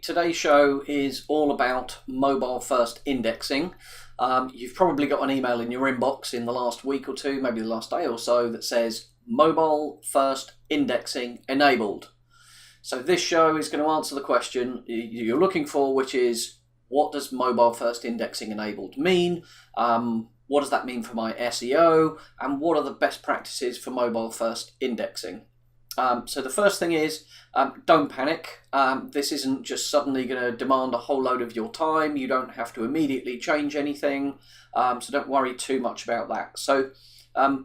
Today's show is all about mobile first indexing. You've probably got an email in your inbox in the last week or two, maybe the last day or so, that says mobile first indexing enabled. So this show is going to answer the question you're looking for, which is, what does mobile first indexing enabled mean? What does that mean for my SEO? And what are the best practices for mobile first indexing? So the first thing is, don't panic. This isn't just suddenly going to demand a whole load of your time. You don't have to immediately change anything. So don't worry too much about that. So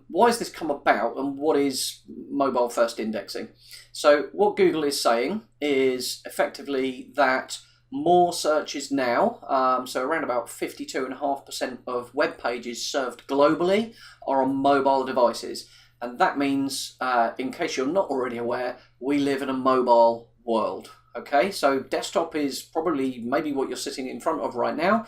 why has this come about, and what is mobile first indexing? So what Google is saying is effectively that more searches now, so around about 52.5% of web pages served globally are on mobile devices. And that means, in case you're not already aware, we live in a mobile world. Okay, so desktop is probably maybe what you're sitting in front of right now.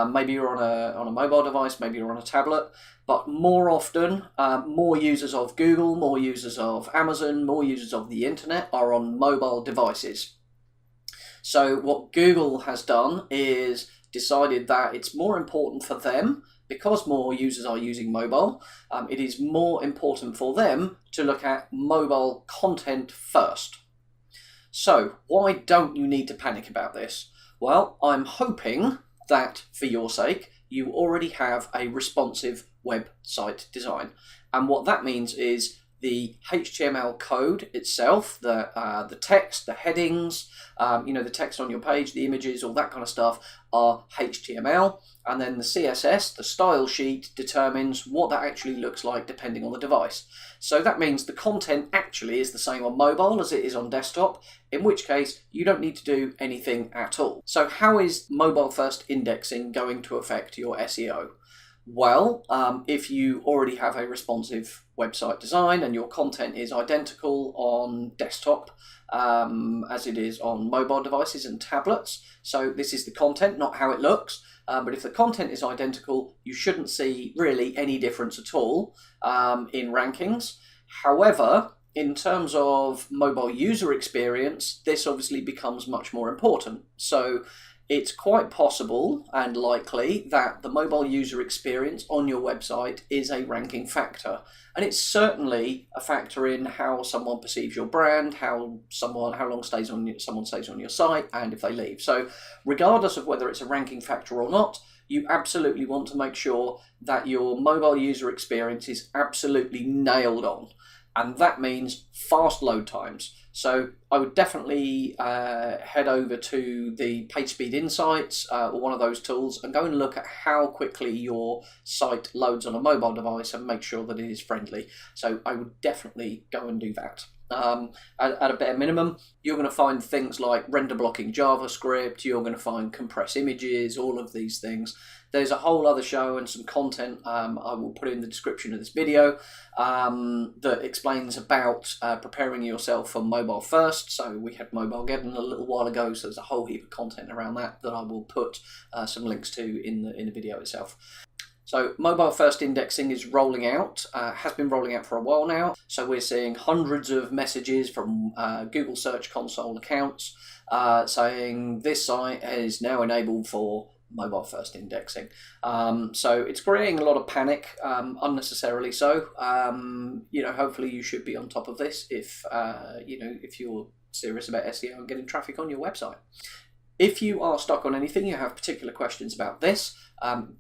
Maybe you're on a mobile device, maybe you're on a tablet. But more often, more users of Google, more users of Amazon, more users of the internet are on mobile devices. So what Google has done is decided that it's more important for them, because more users are using mobile, it is more important for them to look at mobile content first. So why don't you need to panic about this? Well, I'm hoping that for your sake, you already have a responsive website design. And what that means is the HTML code itself, the text, the headings, the text on your page, the images, all that kind of stuff are HTML. And then the CSS, the style sheet, determines what that actually looks like depending on the device. So that means the content actually is the same on mobile as it is on desktop, in which case you don't need to do anything at all. So how is mobile first indexing going to affect your SEO? Well, if you already have a responsive website design and your content is identical on desktop as it is on mobile devices and tablets, so this is the content, not how it looks, but if the content is identical, you shouldn't see really any difference at all in rankings. However, in terms of mobile user experience, this obviously becomes much more important. So it's quite possible and likely that the mobile user experience on your website is a ranking factor. And it's certainly a factor in how someone perceives your brand, how long someone stays on your site, and if they leave. So regardless of whether it's a ranking factor or not, you absolutely want to make sure that your mobile user experience is absolutely nailed on. And that means fast load times. So I would definitely head over to the PageSpeed Insights or one of those tools and go and look at how quickly your site loads on a mobile device and make sure that it is friendly. So I would definitely go and do that. At a bare minimum, you're going to find things like render blocking JavaScript, you're going to find compress images, all of these things. There's a whole other show and some content I will put in the description of this video that explains about preparing yourself for mobile first. So we had Mobilegeddon a little while ago, so there's a whole heap of content around that I will put some links to in the video itself. So mobile first indexing is rolling out, has been rolling out for a while now. So we're seeing hundreds of messages from Google Search Console accounts saying this site is now enabled for mobile first indexing. So it's creating a lot of panic, unnecessarily so. Hopefully you should be on top of this if you're serious about SEO and getting traffic on your website. If you are stuck on anything, you have particular questions about this,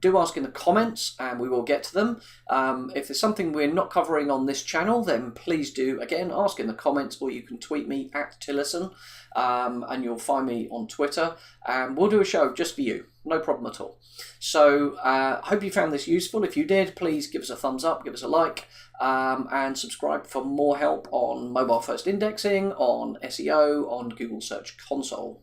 do ask in the comments and we will get to them. If there's something we're not covering on this channel, then please do, again, ask in the comments, or you can tweet me at Tillison, and you'll find me on Twitter, and we'll do a show just for you. No problem at all. So I hope you found this useful. If you did, please give us a thumbs up, give us a like, and subscribe for more help on mobile first indexing, on SEO, on Google Search Console.